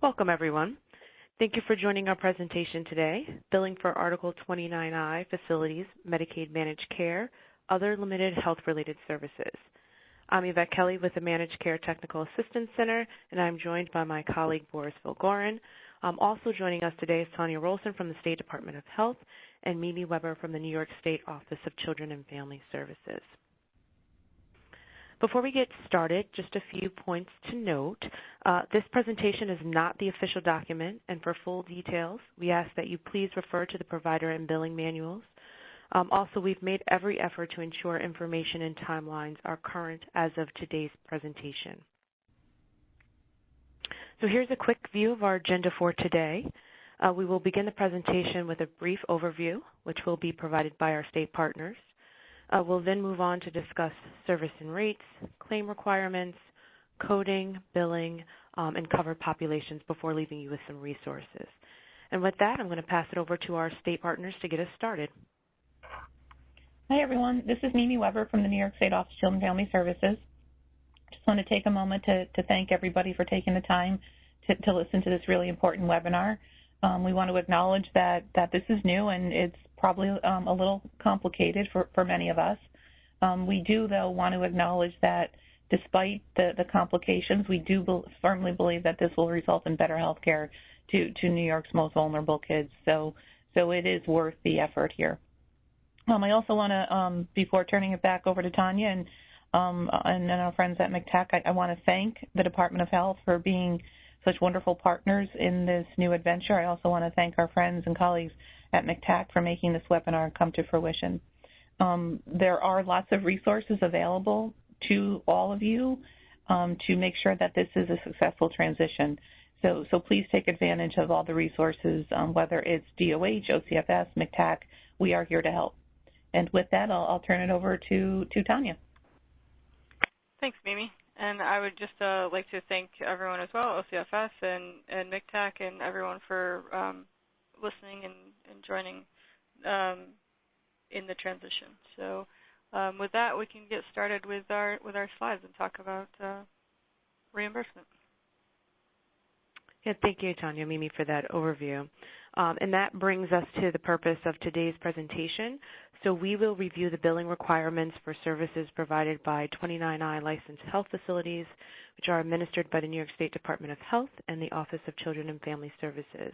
Welcome, everyone. Thank you for joining our presentation today, Billing for Article 29I Facilities, Medicaid Managed Care, Other Limited Health-Related Services. I'm Yvette Kelly with the Managed Care Technical Assistance Center, and I'm joined by my colleague Boris Vilgorin. Also joining us today is Tanya Rolson from the State Department of Health and Mimi Weber from the New York State Office of Children and Family Services. Before we get started, just a few points to note. This presentation is not the official document, and for full details, we ask that you please refer to the provider and billing manuals. Also, we've made every effort to ensure information and timelines are current as of today's presentation. So here's a quick view of our agenda for today. We will begin the presentation with a brief overview, which will be provided by our state partners. We'll then move on to discuss service and rates, claim requirements, coding, billing, and covered populations before leaving you with some resources. And with that, I'm going to pass it over to our state partners to get us started. Hi, everyone. This is Mimi Weber from the New York State Office of Children and Family Services. Just want to take a moment to thank everybody for taking the time to listen to this really important webinar. We want to acknowledge that this is new and it's probably a little complicated for many of us. We do, though, want to acknowledge that despite the complications, we do firmly believe that this will result in better health care to New York's most vulnerable kids. So it is worth the effort here. I also want to, before turning it back over to Tanya and our friends at MCTAC, I want to thank the Department of Health for being such wonderful partners in this new adventure. I also want to thank our friends and colleagues at MCTAC for making this webinar come to fruition. There are lots of resources available to all of you to make sure that this is a successful transition. So please take advantage of all the resources, whether it's DOH, OCFS, MCTAC. We are here to help. And with that, I'll turn it over to Tanya. Thanks, Mimi. And I would just like to thank everyone as well, OCFS and MCTAC, and everyone for listening and joining in the transition. So with that, we can get started with our slides and talk about reimbursement. Yeah, thank you, Tanya, Mimi, for that overview. And that brings us to the purpose of today's presentation. So we will review the billing requirements for services provided by 29I licensed health facilities, which are administered by the New York State Department of Health and the Office of Children and Family Services.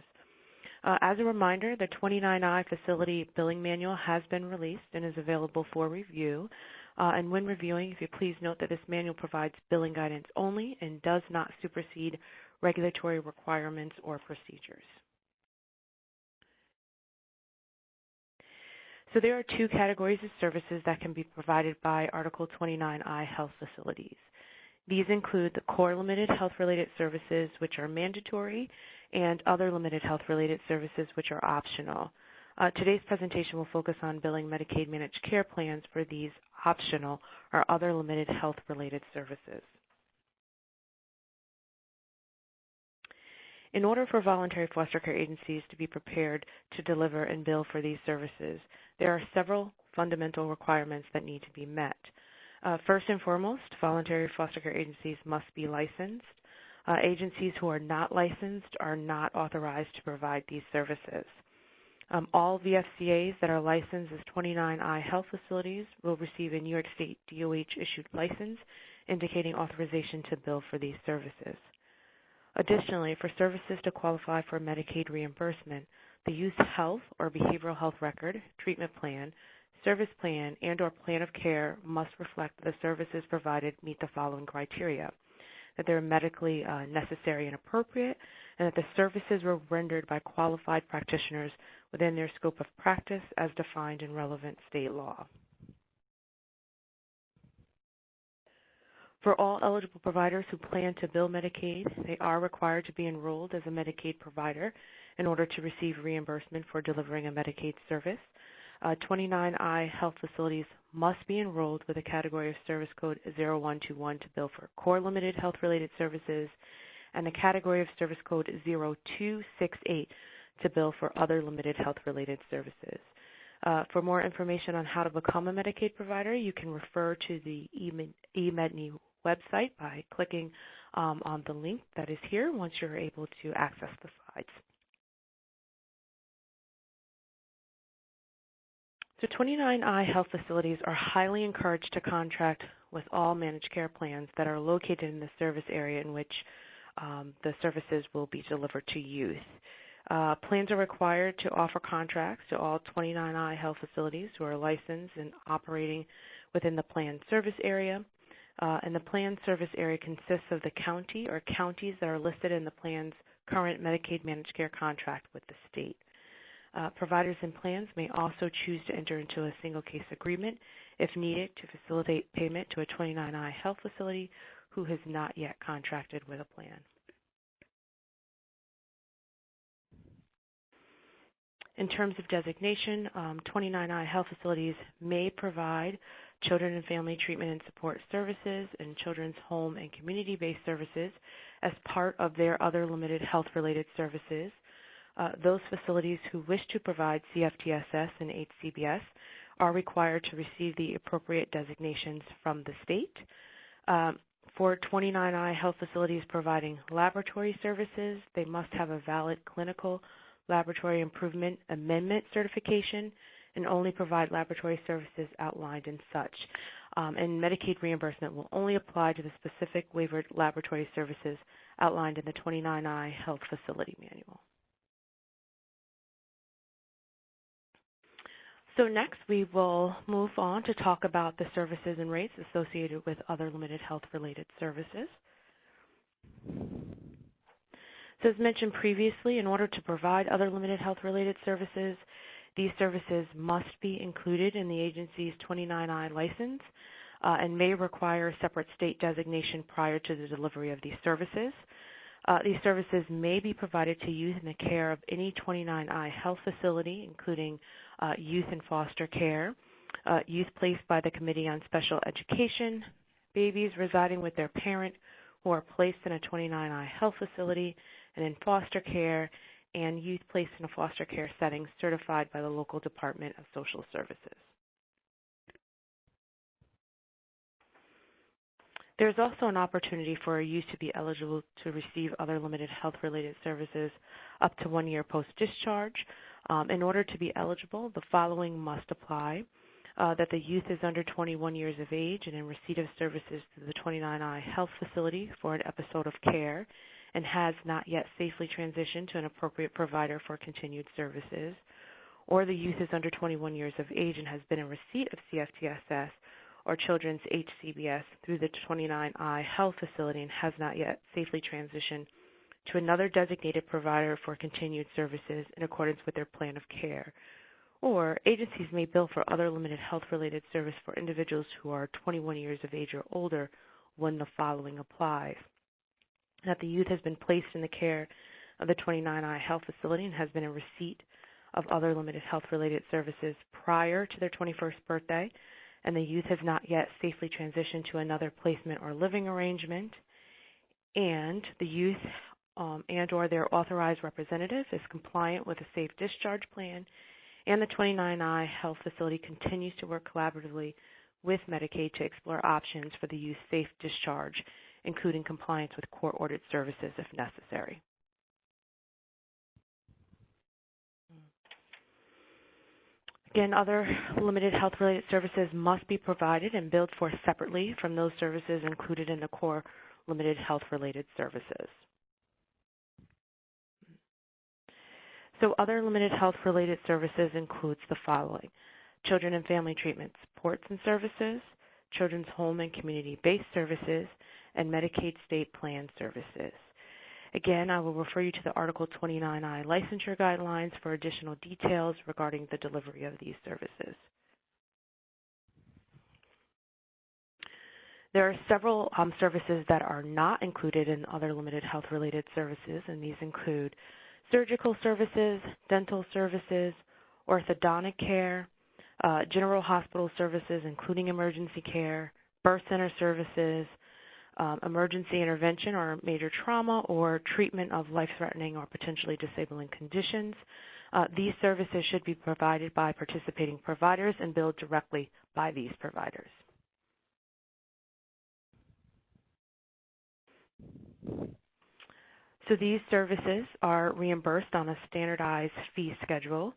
As a reminder, the 29I facility billing manual has been released and is available for review. And when reviewing, if you please note that this manual provides billing guidance only and does not supersede regulatory requirements or procedures. So there are two categories of services that can be provided by Article 29I health facilities. These include the core limited health-related services, which are mandatory, and other limited health-related services, which are optional. Today's presentation will focus on billing Medicaid managed care plans for these optional or other limited health-related services. In order for voluntary foster care agencies to be prepared to deliver and bill for these services, there are several fundamental requirements that need to be met. First and foremost, voluntary foster care agencies must be licensed. Agencies who are not licensed are not authorized to provide these services. All VFCAs that are licensed as 29I health facilities will receive a New York State DOH-issued license indicating authorization to bill for these services. Additionally, for services to qualify for Medicaid reimbursement, the youth health or behavioral health record, treatment plan, service plan, and or plan of care must reflect that the services provided meet the following criteria: that they're medically necessary and appropriate, and that the services were rendered by qualified practitioners within their scope of practice as defined in relevant state law. For all eligible providers who plan to bill Medicaid, they are required to be enrolled as a Medicaid provider in order to receive reimbursement for delivering a Medicaid service. 29I health facilities must be enrolled with a category of service code 0121 to bill for core limited health-related services and a category of service code 0268 to bill for other limited health-related services. For more information on how to become a Medicaid provider, you can refer to the eMedNey website by clicking on the link that is here once you're able to access the slides. So 29I health facilities are highly encouraged to contract with all managed care plans that are located in the service area in which the services will be delivered to youth. Plans are required to offer contracts to all 29I health facilities who are licensed and operating within the plan service area. And the plan service area consists of the county or counties that are listed in the plan's current Medicaid managed care contract with the state. Providers and plans may also choose to enter into a single case agreement if needed to facilitate payment to a 29I health facility who has not yet contracted with a plan. In terms of designation, 29I health facilities may provide children and family treatment and support services and children's home and community-based services as part of their other limited health-related services. Those facilities who wish to provide CFTSS and HCBS are required to receive the appropriate designations from the state. For 29I health facilities providing laboratory services, they must have a valid clinical laboratory improvement amendment certification and only provide laboratory services outlined in such. And Medicaid reimbursement will only apply to the specific waivered laboratory services outlined in the 29I health facility manual. So next we will move on to talk about the services and rates associated with other limited health-related services. So as mentioned previously, in order to provide other limited health-related services, these services must be included in the agency's 29I license and may require a separate state designation prior to the delivery of these services. These services may be provided to youth in the care of any 29I health facility, including youth in foster care, youth placed by the Committee on Special Education, babies residing with their parent who are placed in a 29I health facility and in foster care, and youth placed in a foster care setting certified by the local Department of Social Services. There's also an opportunity for a youth to be eligible to receive other limited health-related services up to 1 year post-discharge. In order to be eligible, the following must apply: that the youth is under 21 years of age and in receipt of services through the 29I health facility for an episode of care and has not yet safely transitioned to an appropriate provider for continued services, or the youth is under 21 years of age and has been in receipt of CFTSS or children's HCBS through the 29I health facility and has not yet safely transitioned to another designated provider for continued services in accordance with their plan of care. Or agencies may bill for other limited health-related service for individuals who are 21 years of age or older when the following applies: that the youth has been placed in the care of the 29I health facility and has been in receipt of other limited health-related services prior to their 21st birthday, and the youth has not yet safely transitioned to another placement or living arrangement, and the youth and or their authorized representative is compliant with a safe discharge plan, and the 29I health facility continues to work collaboratively with Medicaid to explore options for the youth's safe discharge, including compliance with court-ordered services if necessary. Again, other limited health-related services must be provided and billed for separately from those services included in the core limited health-related services. So other limited health-related services includes the following: children and family treatment supports and services, children's home and community-based services, and Medicaid state plan services. Again, I will refer you to the Article 29I licensure guidelines for additional details regarding the delivery of these services. There are several services that are not included in other limited health-related services, and these include surgical services, dental services, orthodontic care, general hospital services, including emergency care, birth center services, emergency intervention or major trauma, or treatment of life-threatening or potentially disabling conditions. These services should be provided by participating providers and billed directly by these providers. So these services are reimbursed on a standardized fee schedule,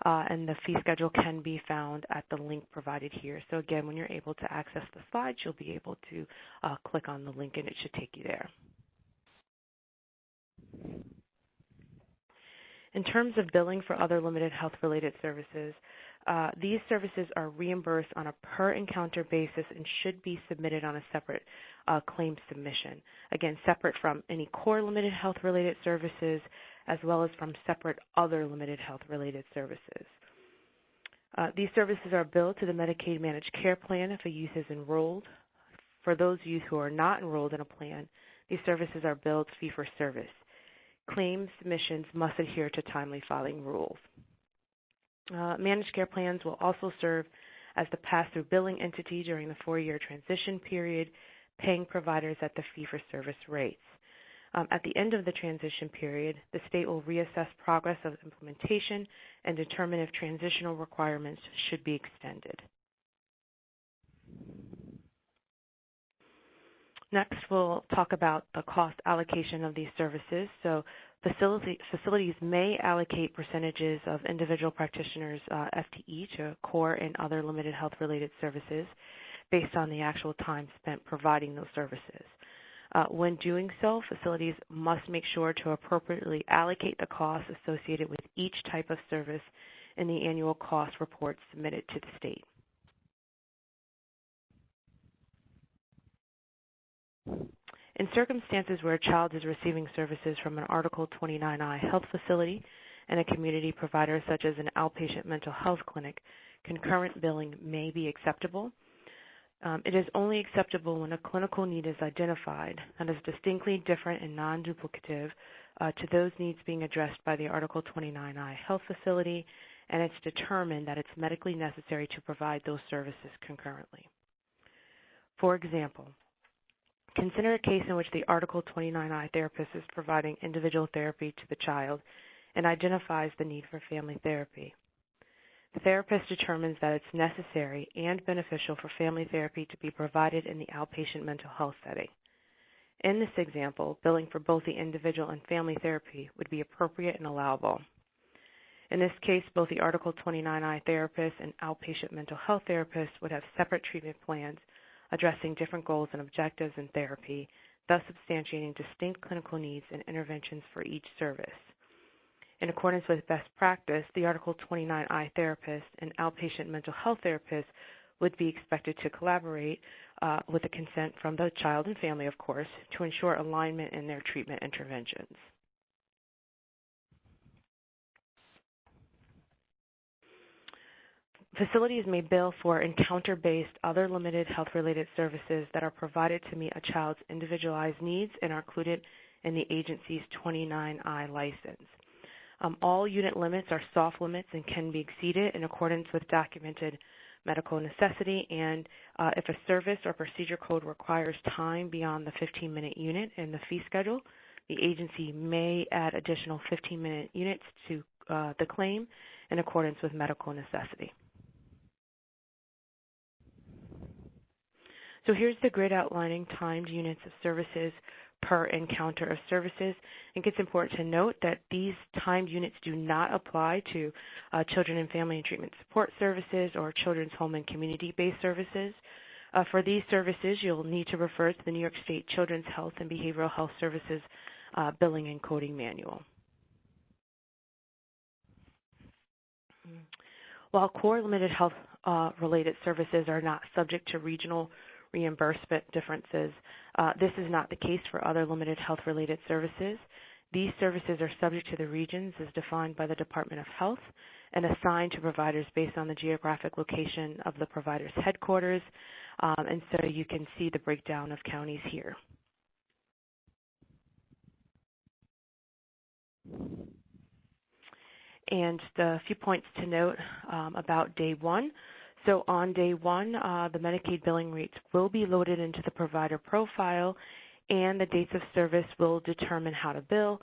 and the fee schedule can be found at the link provided here. So again, when you're able to access the slides, you'll be able to click on the link and it should take you there. In terms of billing for other limited health-related services, these services are reimbursed on a per-encounter basis and should be submitted on a separate claim submission. Again, separate from any core limited health-related services as well as from separate other limited health-related services. These services are billed to the Medicaid managed care plan if a youth is enrolled. For those youth who are not enrolled in a plan, these services are billed fee-for-service. Claim submissions must adhere to timely filing rules. Managed care plans will also serve as the pass-through billing entity during the 4-year transition period, paying providers at the fee-for-service rates. At the end of the transition period, the state will reassess progress of implementation and determine if transitional requirements should be extended. Next, we'll talk about the cost allocation of these services. So facilities may allocate percentages of individual practitioners' FTE to core and other limited health-related services based on the actual time spent providing those services. When doing so, facilities must make sure to appropriately allocate the costs associated with each type of service in the annual cost reports submitted to the state. In circumstances where a child is receiving services from an Article 29I health facility and a community provider such as an outpatient mental health clinic, concurrent billing may be acceptable. It is only acceptable when a clinical need is identified that is distinctly different and non-duplicative to those needs being addressed by the Article 29I health facility, and it's determined that it's medically necessary to provide those services concurrently. For example, consider a case in which the Article 29I therapist is providing individual therapy to the child and identifies the need for family therapy. The therapist determines that it's necessary and beneficial for family therapy to be provided in the outpatient mental health setting. In this example, billing for both the individual and family therapy would be appropriate and allowable. In this case, both the Article 29I therapist and outpatient mental health therapist would have separate treatment plans addressing different goals and objectives in therapy, thus substantiating distinct clinical needs and interventions for each service. In accordance with best practice, the Article 29I therapist and outpatient mental health therapist would be expected to collaborate with the consent from the child and family, of course, to ensure alignment in their treatment interventions. Facilities may bill for encounter-based other limited health-related services that are provided to meet a child's individualized needs and are included in the agency's 29I license. All unit limits are soft limits and can be exceeded in accordance with documented medical necessity, and if a service or procedure code requires time beyond the 15-minute unit in the fee schedule, the agency may add additional 15-minute units to the claim in accordance with medical necessity. So here's the grid outlining timed units of services per encounter of services. I think it's important to note that these timed units do not apply to children and family and treatment support services or children's home and community-based services. For these services, you'll need to refer to the New York State Children's Health and Behavioral Health Services Billing and Coding Manual. While core limited health related services are not subject to regional reimbursement differences, this is not the case for other limited health-related services. These services are subject to the regions as defined by the Department of Health and assigned to providers based on the geographic location of the provider's headquarters, and so you can see the breakdown of counties here. And a few points to note about day one. So on day one, the Medicaid billing rates will be loaded into the provider profile, and the dates of service will determine how to bill.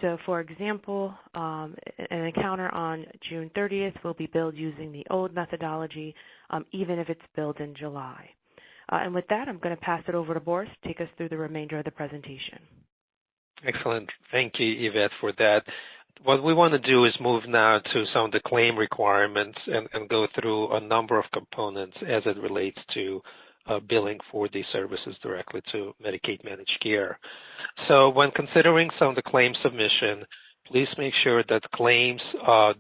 So for example, an encounter on June 30th will be billed using the old methodology, even if it's billed in July. And with that, I'm going to pass it over to Boris to take us through the remainder of the presentation. Excellent. Thank you, Yvette, for that. What we want to do is move now to some of the claim requirements and go through a number of components as it relates to billing for these services directly to Medicaid managed care. So when considering some of the claim submission, please make sure that claims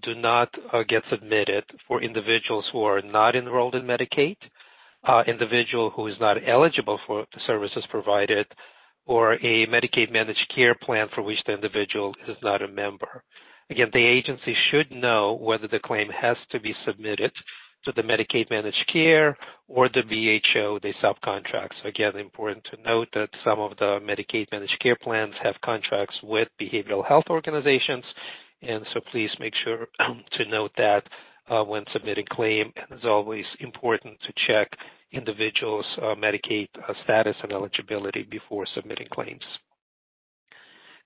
do not get submitted for individuals who are not enrolled in Medicaid, individual who is not eligible for the services provided, or a Medicaid managed care plan for which the individual is not a member. Again, the agency should know whether the claim has to be submitted to the Medicaid managed care or the BHO they subcontract. So again, important to note that some of the Medicaid managed care plans have contracts with behavioral health organizations, and so please make sure to note that when submitting claim. And as always, important to check individuals' Medicaid status and eligibility before submitting claims.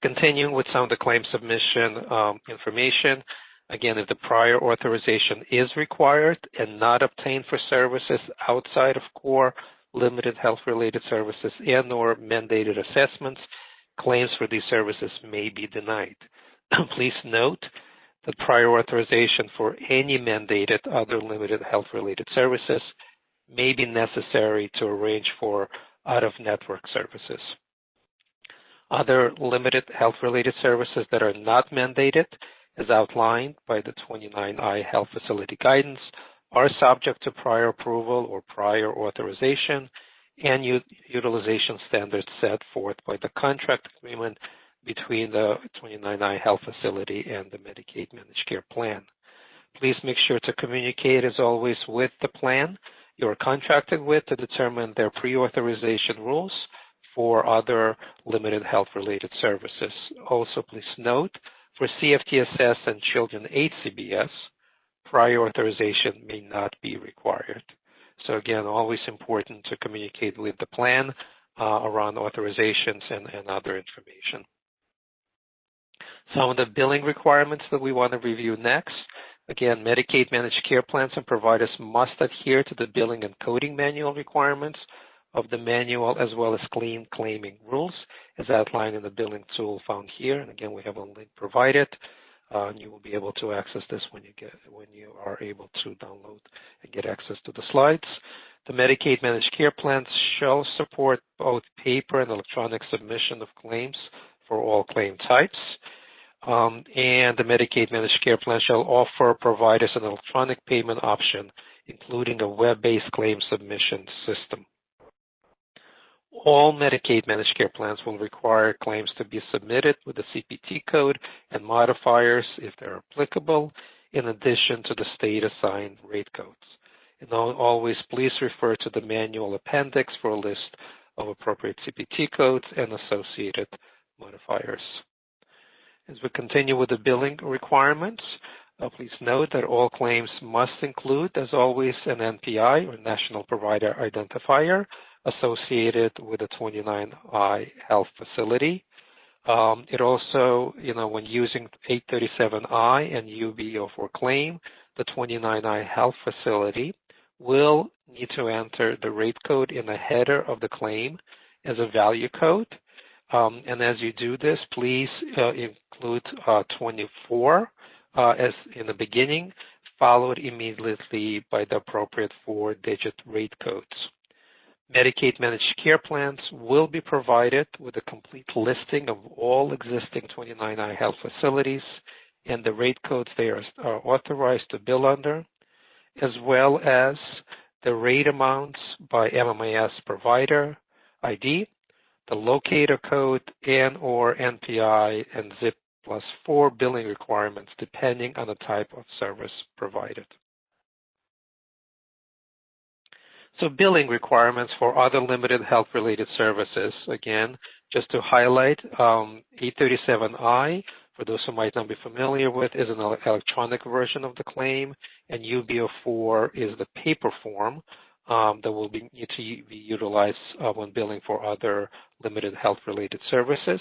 Continuing with some of the claim submission information, again, if the prior authorization is required and not obtained for services outside of core limited health-related services and or mandated assessments, claims for these services may be denied. Please note that prior authorization for any mandated other limited health-related services may be necessary to arrange for out-of-network services. Other limited health-related services that are not mandated, as outlined by the 29I Health Facility Guidance, are subject to prior approval or prior authorization and utilization standards set forth by the contract agreement between the 29I Health Facility and the Medicaid Managed Care Plan. Please make sure to communicate, as always, with the plan you are contracted with to determine their pre-authorization rules for other limited health-related services. Also, please note, for CFTSS and Children HCBS, prior authorization may not be required. So again, always important to communicate with the plan around authorizations and other information. Some of the billing requirements that we want to review next. Again, Medicaid managed care plans and providers must adhere to the billing and coding manual requirements of the manual, as well as clean claiming rules, as outlined in the billing tool found here. And again, we have a link provided. And you will be able to access this when you are able to download and get access to the slides. The Medicaid managed care plans shall support both paper and electronic submission of claims for all claim types. And the Medicaid managed care plan shall offer providers an electronic payment option, including a web-based claim submission system. All Medicaid managed care plans will require claims to be submitted with the CPT code and modifiers, if they're applicable, in addition to the state-assigned rate codes. And always please refer to the manual appendix for a list of appropriate CPT codes and associated modifiers. As we continue with the billing requirements, please note that all claims must include, as always, an NPI, or National Provider Identifier, associated with the 29I Health Facility. It also, when using 837I and UBO for claim, the 29I Health Facility will need to enter the rate code in the header of the claim as a value code. And as you do this, please include 24 as in the beginning, followed immediately by the appropriate 4-digit rate codes. Medicaid managed care plans will be provided with a complete listing of all existing 29I health facilities and the rate codes they are authorized to bill under, as well as the rate amounts by MMIS provider ID, the locator code, and or NPI and ZIP +4 billing requirements depending on the type of service provided. So billing requirements for other limited health-related services. Again, just to highlight, 837I, for those who might not be familiar with, is an electronic version of the claim, and UBO4 is the paper form that will need to be utilized when billing for other limited health-related services.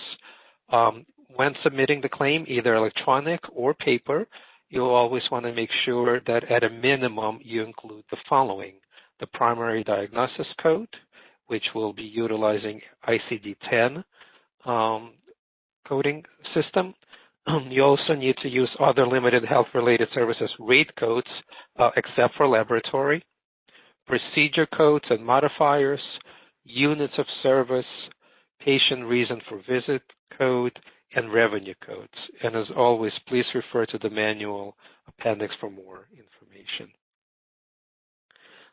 When submitting the claim, either electronic or paper, you'll always want to make sure that at a minimum you include the following: the primary diagnosis code, which will be utilizing ICD-10 coding system. You also need to use other limited health-related services rate codes, except for laboratory, procedure codes and modifiers, units of service, patient reason for visit code, and revenue codes. And as always, please refer to the manual appendix for more information.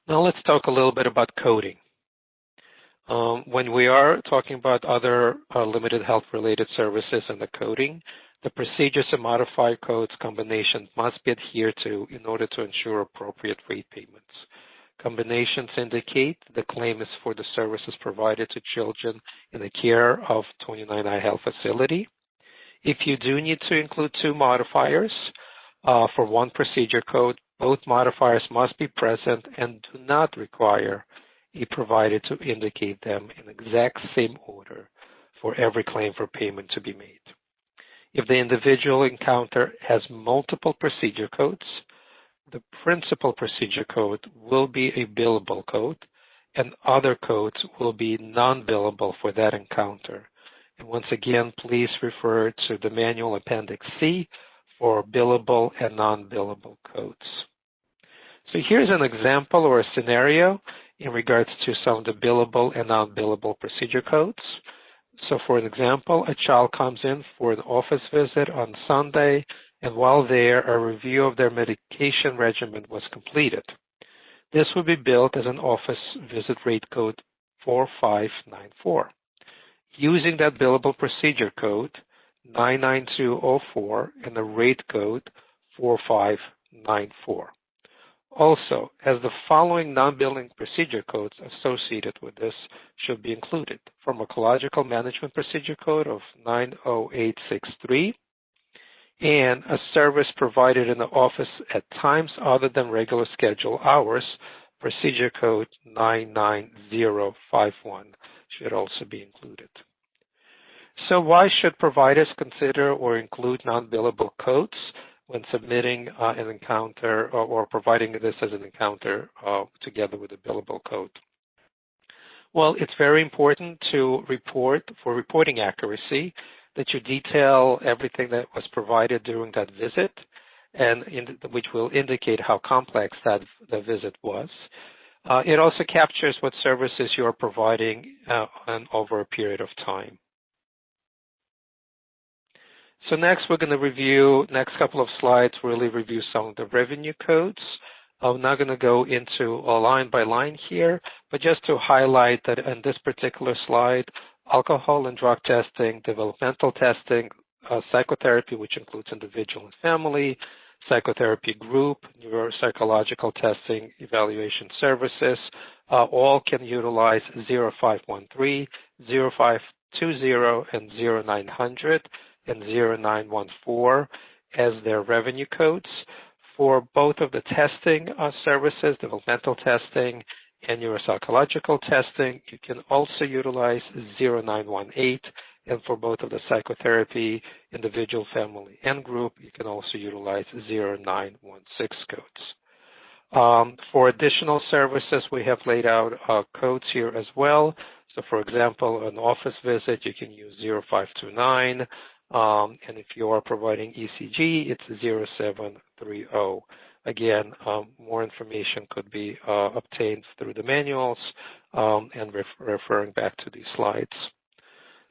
Now let's talk a little bit about coding. When we are talking about other limited health-related services and the coding, the procedures and modifier codes combination must be adhered to in order to ensure appropriate rate payments. Combinations indicate the claim is for the services provided to children in the care of 29I Health Facility. If you do need to include two modifiers for one procedure code, both modifiers must be present and do not require a provider to indicate them in exact same order for every claim for payment to be made. If the individual encounter has multiple procedure codes, the principal procedure code will be a billable code, and other codes will be non-billable for that encounter. And once again, please refer to the manual Appendix C for billable and non-billable codes. So here's an example or a scenario in regards to some of the billable and non-billable procedure codes. So for an example, a child comes in for an office visit on Sunday, and while there, a review of their medication regimen was completed. This will be billed as an office visit rate code 4594. Using that billable procedure code 99204 and the rate code 4594. Also, as the following non-billing procedure codes associated with this should be included: pharmacological management procedure code of 90863, and a service provided in the office at times other than regular schedule hours, procedure code 99051 should also be included. So why should providers consider or include non-billable codes when submitting an encounter or providing this as an encounter together with a billable code? Well, it's very important to report, for reporting accuracy, that you detail everything that was provided during that visit, and which will indicate how complex the visit was. It also captures what services you are providing over a period of time. So next, we're going to review, next couple of slides, really review some of the revenue codes. I'm not going to go into a line by line here, but just to highlight that in this particular slide, alcohol and drug testing, developmental testing, psychotherapy, which includes individual and family, psychotherapy group, neuropsychological testing, evaluation services, all can utilize 0513, 0520, and 0900 and 0914 as their revenue codes. For both of the testing services, developmental testing and neuropsychological testing, you can also utilize 0918, and for both of the psychotherapy, individual, family, and group, you can also utilize 0916 codes. For additional services, we have laid out codes here as well. So for example, an office visit, you can use 0529, and if you are providing ECG, it's 0730. Again, more information could be obtained through the manuals and referring back to these slides.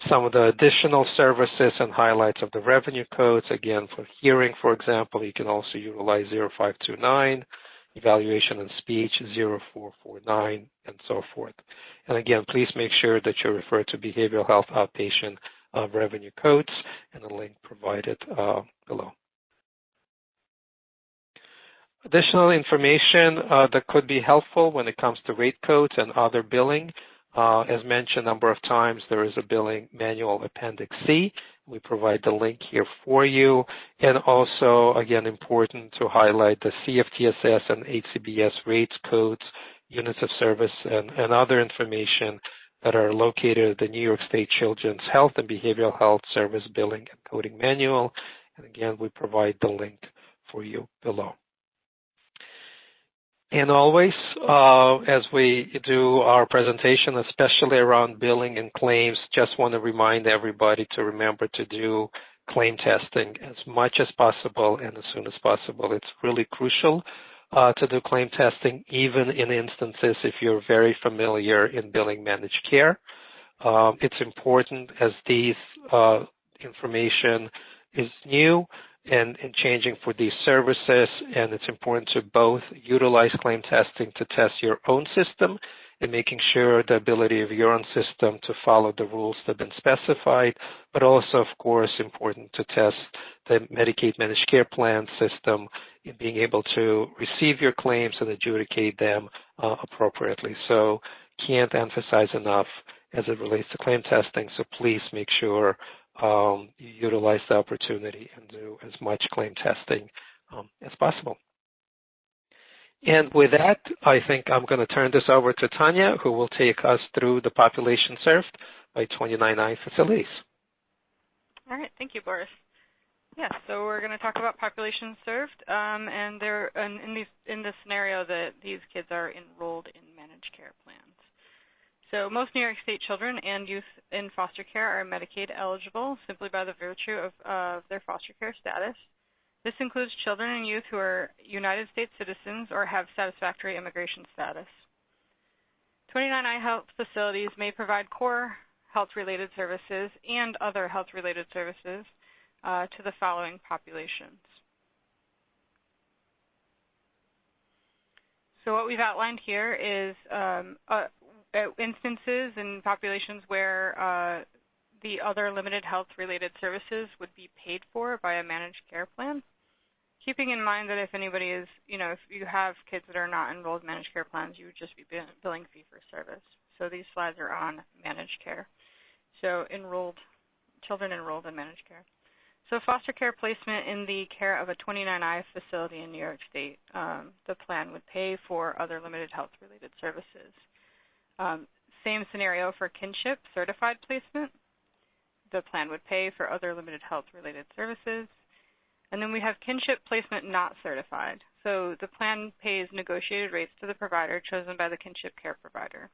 Some of the additional services and highlights of the revenue codes, again, for hearing, for example, you can also utilize 0529, evaluation and speech 0449, and so forth. And again, please make sure that you refer to behavioral health outpatient revenue codes and the link provided below. Additional information that could be helpful when it comes to rate codes and other billing. As mentioned a number of times, there is a billing manual Appendix C. We provide the link here for you. And also, again, important to highlight the CFTSS and HCBS rates codes, units of service, and other information that are located at the New York State Children's Health and Behavioral Health Service Billing and Coding Manual. And again, we provide the link for you below. And always, as we do our presentation, especially around billing and claims, just want to remind everybody to remember to do claim testing as much as possible and as soon as possible. It's really crucial to do claim testing, even in instances if you're very familiar in billing managed care. It's important as these information is new and changing for these services, and it's important to both utilize claim testing to test your own system and making sure the ability of your own system to follow the rules that have been specified, but also, of course, important to test the Medicaid managed care plan system in being able to receive your claims and adjudicate them appropriately. So can't emphasize enough as it relates to claim testing, so please make sure you utilize the opportunity and do as much claim testing as possible. And with that, I think I'm going to turn this over to Tanya, who will take us through the population served by 29I facilities. All right, thank you, Boris. Yeah, so we're going to talk about populations served, and they're in this scenario that these kids are enrolled in managed care plans. So most New York State children and youth in foster care are Medicaid eligible simply by the virtue of their foster care status. This includes children and youth who are United States citizens or have satisfactory immigration status. 29I health facilities may provide core health-related services and other health-related services to the following populations. So what we've outlined here is instances and populations where the other limited health-related services would be paid for by a managed care plan. Keeping in mind that if anybody is, if you have kids that are not enrolled in managed care plans, you would just be billing fee-for-service. So these slides are on managed care. So children enrolled in managed care. So foster care placement in the care of a 29I facility in New York State, the plan would pay for other limited health-related services. Same scenario for kinship certified placement. The plan would pay for other limited health-related services. And then we have kinship placement not certified. So the plan pays negotiated rates to the provider chosen by the kinship care provider.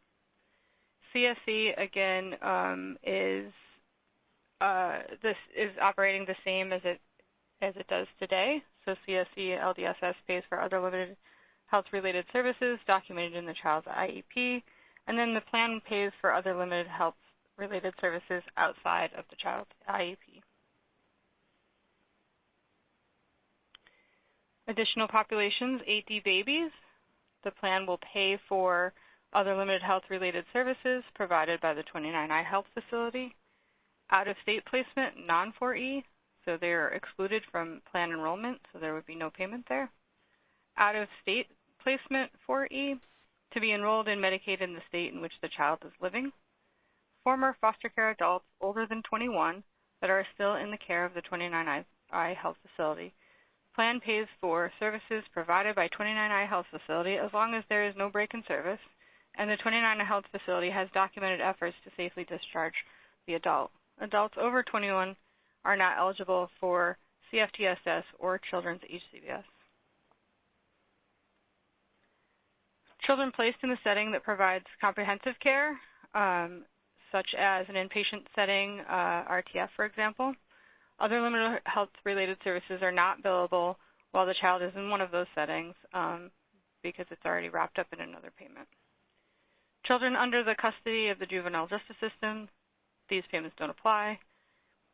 CSE, again, this is operating the same as it does today. So CSE LDSS pays for other limited health-related services documented in the child's IEP, and then the plan pays for other limited health-related services outside of the child's IEP. Additional populations, 8D babies. The plan will pay for other limited health-related services provided by the 29I health facility. Out-of-state placement, non-4E, so they are excluded from plan enrollment, so there would be no payment there. Out-of-state placement, 4E, to be enrolled in Medicaid in the state in which the child is living. Former foster care adults older than 21 that are still in the care of the 29I health facility. Plan pays for services provided by 29I health facility as long as there is no break in service, and the 29I health facility has documented efforts to safely discharge the adult. Adults over 21 are not eligible for CFTSS or Children's HCBS. Children placed in the setting that provides comprehensive care, such as an inpatient setting, RTF, for example. Other limited health-related services are not billable while the child is in one of those settings because it's already wrapped up in another payment. Children under the custody of the juvenile justice system, these payments don't apply.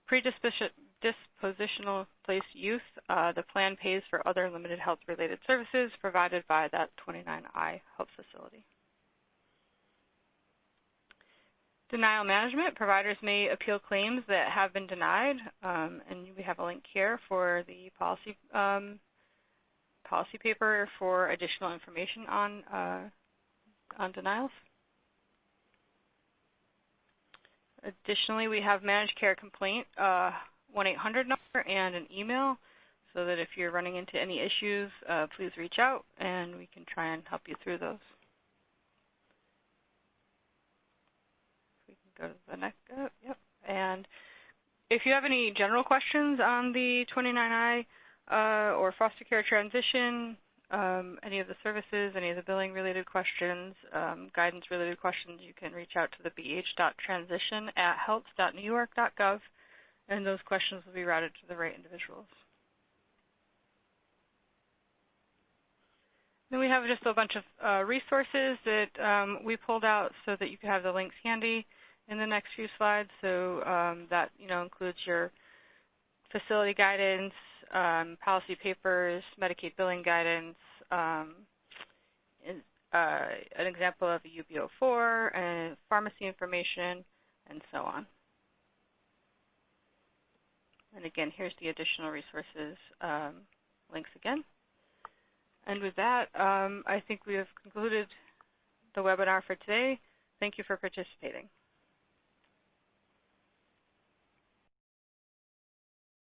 Predispositional placed youth, the plan pays for other limited health-related services provided by that 29I health facility. Denial management, providers may appeal claims that have been denied, and we have a link here for the policy paper for additional information on denials. Additionally, we have managed care complaint 1-800 number and an email, so that if you're running into any issues, please reach out and we can try and help you through those. We can go to the next. Yep. And if you have any general questions on the 29I or foster care transition, any of the services, any of the billing-related questions, guidance-related questions, you can reach out to the bh.transition@health.newyork.gov, and those questions will be routed to the right individuals. Then we have just a bunch of resources that we pulled out so that you can have the links handy in the next few slides. So that includes your facility guidance, policy papers, Medicaid billing guidance, an example of a UB04, and pharmacy information, and so on. And again, here's the additional resources links again. And with that, I think we have concluded the webinar for today. Thank you for participating.